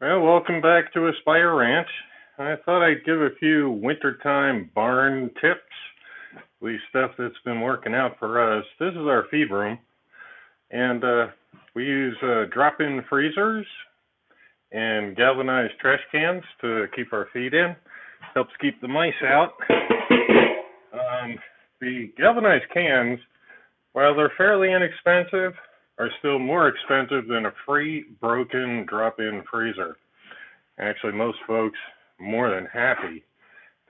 Well, welcome back to Aspire Ranch. I thought I'd give a few wintertime barn tips, at least stuff that's been working out for us. This is our feed room, and we use drop-in freezers and galvanized trash cans to keep our feed in. Helps keep the mice out. The galvanized cans, while they're fairly inexpensive, are still more expensive than a free broken drop-in freezer. Actually, most folks more than happy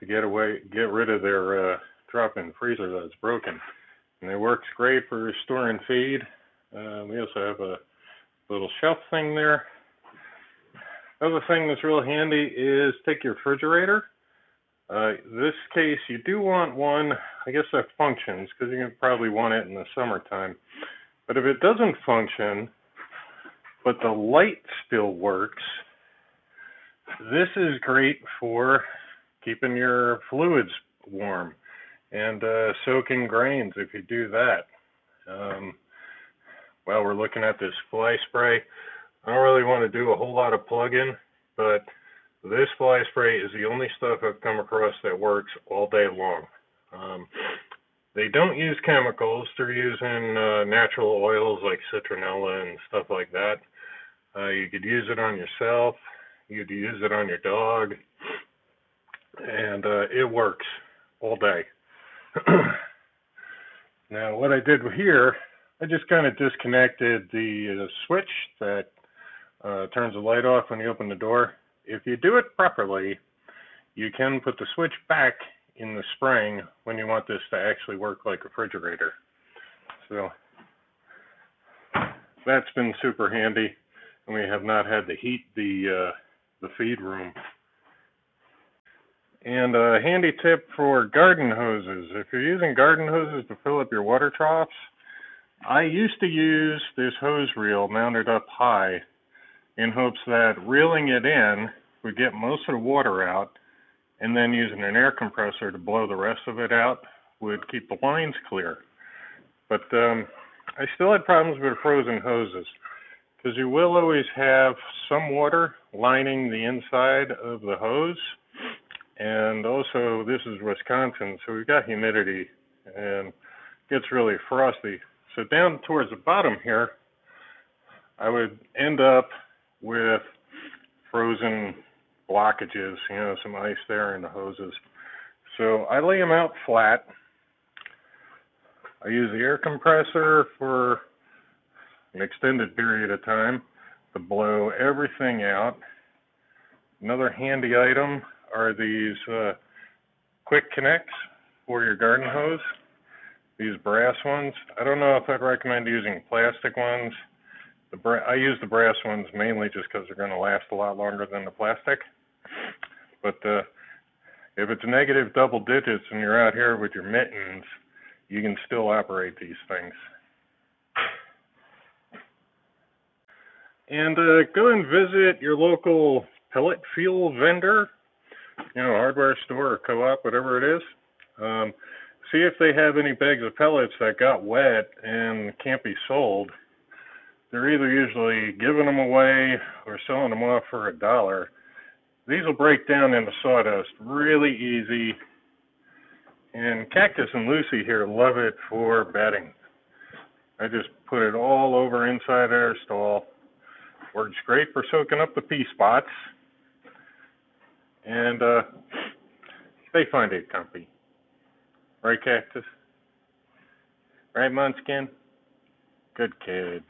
to get rid of their drop-in freezer that's broken, and it works great for storing feed. We also have a little shelf thing there. Other thing that's real handy is take your refrigerator. This case, you do want one, I guess, that functions, because you can probably want it in the summertime. But if it doesn't function, but the light still works, this is great for keeping your fluids warm and soaking grains if you do that. While we're looking at this fly spray, I don't really want to do a whole lot of plug-in, but this fly spray is the only stuff I've come across that works all day long. They don't use chemicals. They're using natural oils like citronella and stuff like that. You could use it on yourself. You could use it on your dog. And it works all day. Now, what I did here, I just kind of disconnected the switch that turns the light off when you open the door. If you do it properly, you can put the switch back in the spring when you want this to actually work like a refrigerator. So that's been super handy, and we have not had to heat the feed room. And a handy tip for garden hoses. If you're using garden hoses to fill up your water troughs, I used to use this hose reel mounted up high in hopes that reeling it in would get most of the water out, and then using an air compressor to blow the rest of it out would keep the lines clear. But I still had problems with frozen hoses, because you will always have some water lining the inside of the hose. And also, this is Wisconsin, so we've got humidity and it gets really frosty. So down towards the bottom here, I would end up with frozen blockages, some ice there in the hoses. So I lay them out flat. I use the air compressor for an extended period of time to blow everything out. Another handy item are these quick connects for your garden hose, these brass ones. I don't know if I'd recommend using plastic ones. I use the brass ones mainly just because they're going to last a lot longer than the plastic. But if it's negative double digits and you're out here with your mittens, you can still operate these things. And go and visit your local pellet fuel vendor, hardware store or co-op, whatever it is. See if they have any bags of pellets that got wet and can't be sold. They're either usually giving them away or selling them off for $1. These will break down into sawdust really easy. And Cactus and Lucy here love it for bedding. I just put it all over inside our stall. Works great for soaking up the pea spots. And they find it comfy. Right, Cactus? Right, Munchkin? Good kids.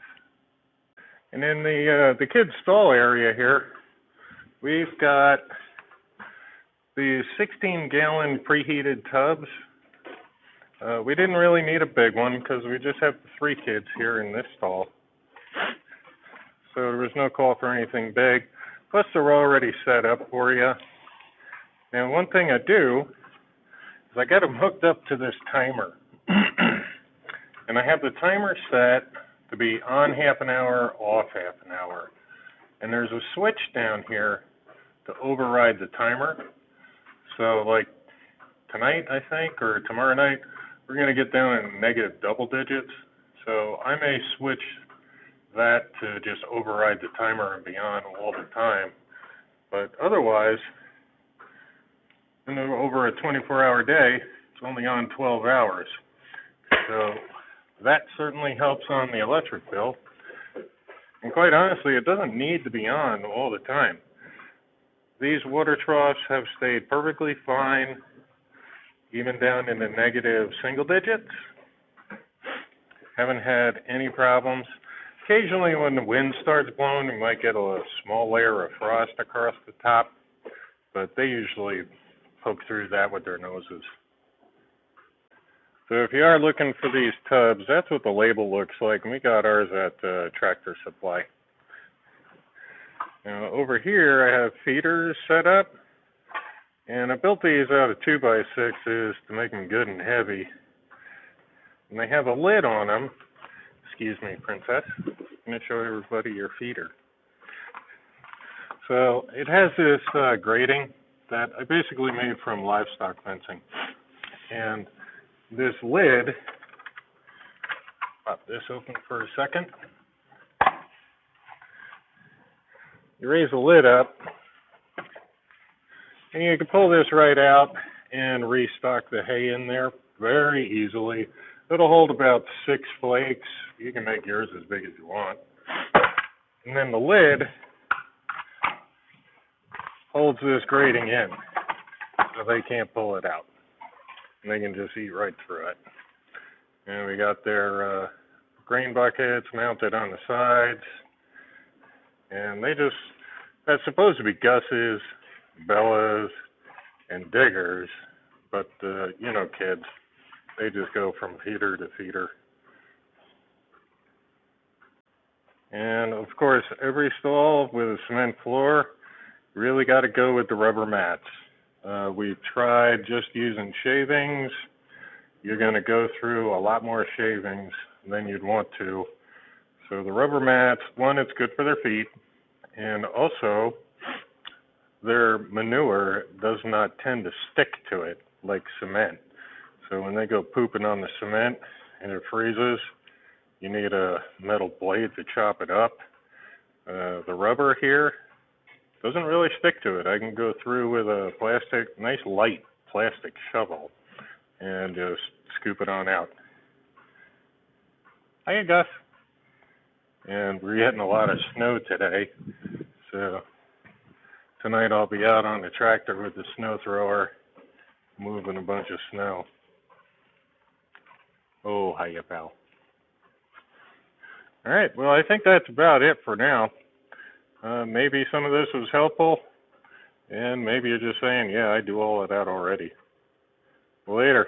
And in the kids' stall area here, we've got these 16-gallon preheated tubs. We didn't really need a big one because we just have 3 kids here in this stall. So there was no call for anything big. Plus, they're already set up for you. Now, one thing I do is I got them hooked up to this timer. And I have the timer set to be on half an hour, off half an hour. And there's a switch down here to override the timer. So, like tonight, I think, or tomorrow night, we're going to get down in negative double digits. So I may switch that to just override the timer and be on all the time. But otherwise, over a 24-hour day, it's only on 12 hours. So that certainly helps on the electric bill. And quite honestly, it doesn't need to be on all the time. These water troughs have stayed perfectly fine, even down in the negative single digits. Haven't had any problems. Occasionally when the wind starts blowing, you might get a small layer of frost across the top, but they usually poke through that with their noses. So if you are looking for these tubs, that's what the label looks like, and we got ours at Tractor Supply. Now over here I have feeders set up, and I built these out of 2x6s to make them good and heavy. And they have a lid on them. Excuse me, Princess. I'm going to show everybody your feeder. So it has this grating that I basically made from livestock fencing. And this lid, pop this open for a second. You raise the lid up, and you can pull this right out and restock the hay in there very easily. It'll hold about 6 flakes. You can make yours as big as you want. And then the lid holds this grating in, so they can't pull it out. And they can just eat right through it. And we got their grain buckets mounted on the sides. And that's supposed to be Gus's, Bella's, and Digger's, but kids, they just go from feeder to feeder. And of course, every stall with a cement floor, you really got to go with the rubber mats. We've tried just using shavings. You're going to go through a lot more shavings than you'd want to. So the rubber mats, one, it's good for their feet, and also their manure does not tend to stick to it like cement. So when they go pooping on the cement and it freezes, you need a metal blade to chop it up. The rubber here doesn't really stick to it. I can go through with a nice light plastic shovel and just scoop it on out. Hiya, Gus. And we're getting a lot of snow today, so tonight I'll be out on the tractor with the snow thrower moving a bunch of snow. Oh, hiya, pal. All right, well, I think that's about it for now. Maybe some of this was helpful, and maybe you're just saying, yeah, I do all of that already. Later.